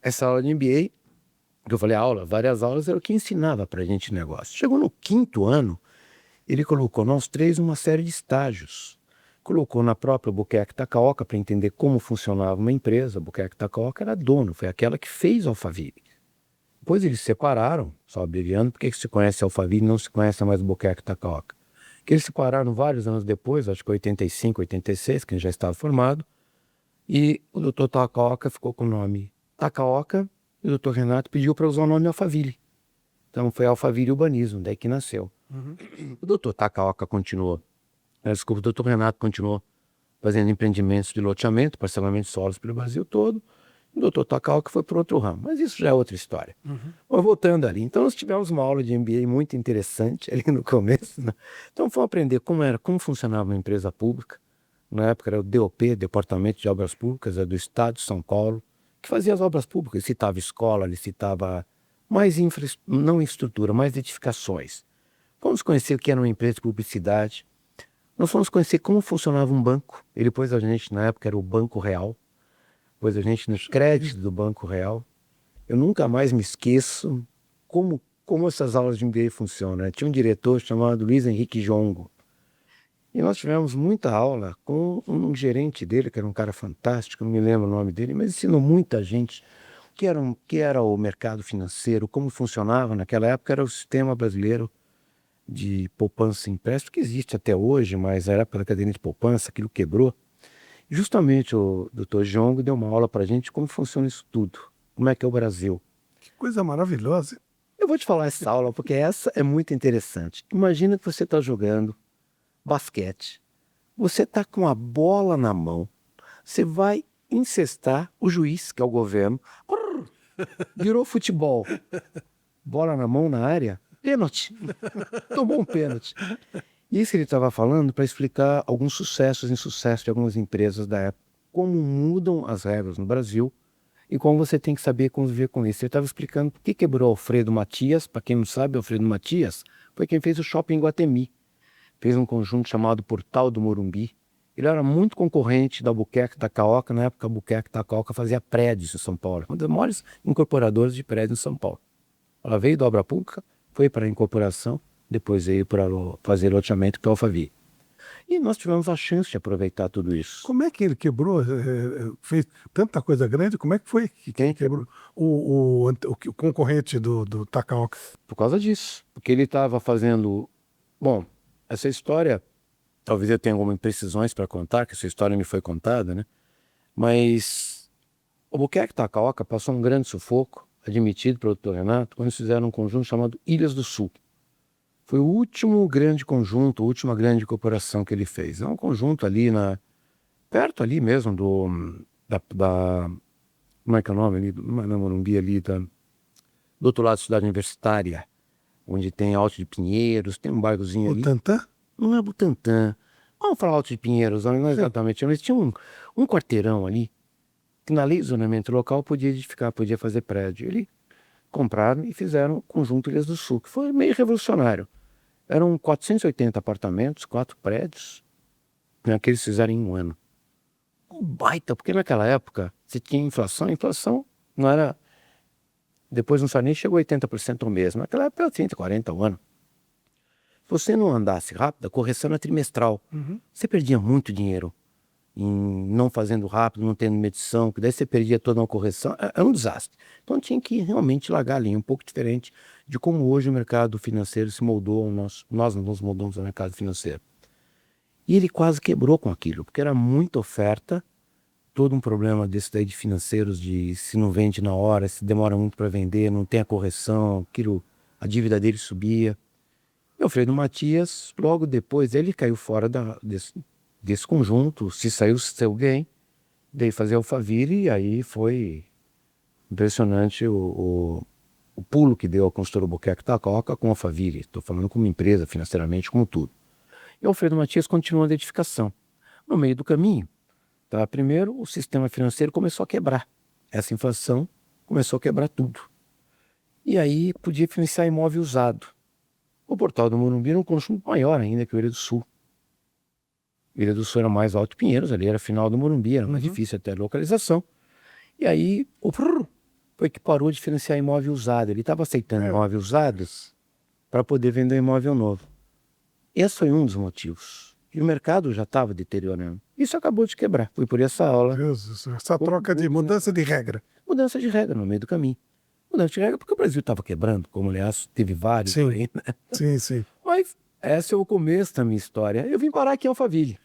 Essa aula de MBA, que eu falei aula, várias aulas, era o que ensinava pra gente negócio. Chegou no 5º ano, ele colocou nós três numa série de estágios. Colocou na própria Albuquerque Takaoka para entender como funcionava uma empresa. A Albuquerque Takaoka era dono, foi aquela que fez a Alphaville. Depois eles se separaram, só abreviando, porque se conhece a Alphaville e não se conhece mais Albuquerque Takaoka. Que eles se separaram vários anos depois, acho que 85, 86, que ele já estava formado, e o Dr. Takaoka ficou com o nome Takaoka, e o Dr. Renato pediu para usar o nome Alphaville. Então foi Alphaville Urbanismo, daí que nasceu. O Dr. Takaoka continuou, desculpa, o Dr. Renato continuou fazendo empreendimentos de loteamento, parcelamento de solos pelo Brasil todo. O Dr. Takaoka foi para outro ramo, mas isso já é outra história. Mas voltando ali, então nós tivemos uma aula de MBA muito interessante ali no começo, né? Então fomos aprender como funcionava uma empresa pública. Na época era o DOP, Departamento de Obras Públicas, do Estado de São Paulo, que fazia as obras públicas, licitava escola, licitava mais não infraestrutura, mais edificações. Fomos conhecer o que era uma empresa de publicidade. Nós fomos conhecer como funcionava um banco. Ele pôs a gente, na época era o Banco Real, pôs a gente nos créditos do Banco Real. Eu nunca mais me esqueço como essas aulas de MBA funcionam, né? Tinha um diretor chamado Luiz Henrique Jongo. E nós tivemos muita aula com um gerente dele, que era um cara fantástico, não me lembro o nome dele, mas ensinou muita gente que era o mercado financeiro, como funcionava naquela época, era o sistema brasileiro de poupança e empréstimo, que existe até hoje, mas era época da caderneta de poupança, aquilo quebrou. Justamente o Dr. Jongo deu uma aula para a gente de como funciona isso tudo, como é que é o Brasil. Que coisa maravilhosa. Eu vou te falar essa aula, porque essa é muito interessante. Imagina que você está jogando basquete, você está com a bola na mão, você vai incestar o juiz, que é o governo, virou futebol, bola na mão na área, pênalti, tomou um pênalti. Isso ele estava falando para explicar alguns sucessos e insucessos de algumas empresas da época, como mudam as regras no Brasil e como você tem que saber conviver com isso. Ele estava explicando por que quebrou Alfredo Matias. Para quem não sabe, Alfredo Matias foi quem fez o Shopping Guatemi. Fez um conjunto chamado Portal do Morumbi. Ele era muito concorrente da Albuquerque Takaoka. Na época, a Albuquerque Takaoka fazia prédios em São Paulo, uma das maiores incorporadoras de prédios em São Paulo. Ela veio da obra pública, foi para a incorporação, depois veio para fazer loteamento para a Alphaville. E nós tivemos a chance de aproveitar tudo isso. Como é que ele quebrou? Fez tanta coisa grande, como é que foi que Quem quebrou? O concorrente do Takaoka. Por causa disso. Porque ele estava fazendo... Bom, essa história, talvez eu tenha algumas imprecisões para contar, que essa história me foi contada, né? Mas o Albuquerque Takaoka passou um grande sufoco, admitido pelo Dr. Renato, quando eles fizeram um conjunto chamado Ilhas do Sul. Foi o último grande conjunto, a última grande corporação que ele fez. É um conjunto ali perto ali mesmo como é que é o nome ali? Na Morumbi ali, do outro lado da cidade universitária, onde tem Alto de Pinheiros, tem um bairrozinho ali. Tantã? Não é Butantã. Vamos falar Alto de Pinheiros, não é exatamente. Mas tinha um quarteirão ali, que na lei de zonamento local podia edificar, podia fazer prédio. Ele compraram e fizeram o conjunto Ilhas do Sul, que foi meio revolucionário. Eram 480 apartamentos, 4 prédios, né, que eles fizeram em um ano. Um baita, porque naquela época você tinha inflação, a inflação não era... Depois no nem chegou a 80% ao mês. Naquela época era 30, 40 ao ano. Se você não andasse rápido, a correção era trimestral. Você perdia muito dinheiro em não fazendo rápido, não tendo medição, que daí você perdia toda uma correção. Era um desastre. Então tinha que realmente largar a linha, um pouco diferente de como hoje o mercado financeiro se moldou. Nós nos moldamos ao mercado financeiro. E ele quase quebrou com aquilo, porque era muita oferta, todo um problema desse daí de financeiros, de se não vende na hora, se demora muito para vender, não tem a correção, a dívida dele subia. E o Alfredo Matias, logo depois, ele caiu fora desse conjunto, se saiu bem, daí fazer Alphaville, e aí foi impressionante o pulo que deu a construtora Albuquerque Takaoka com a Alphaville. Estou falando como empresa, financeiramente, como tudo. E o Alfredo Matias continuou a edificação. No meio do caminho, tá? Primeiro, o sistema financeiro começou a quebrar. Essa inflação começou a quebrar tudo. E aí podia financiar imóvel usado. O Portal do Morumbi era um conjunto maior ainda que o Ilha do Sul. O Ilha do Sul era mais Alto Pinheiros, ali era final do Morumbi, era mais difícil até a localização. E aí, foi que parou de financiar imóvel usado. Ele estava aceitando imóvel usado para poder vender um imóvel novo. Esse foi um dos motivos. E o mercado já estava deteriorando. Isso acabou de quebrar. Fui por essa aula. Deus, essa troca de mudança de regra. Mudança de regra no meio do caminho. Mudança de regra porque o Brasil estava quebrando, como aliás teve vários Sim. aí, né? Sim, sim. Mas esse é o começo da minha história. Eu vim parar aqui em Alphaville.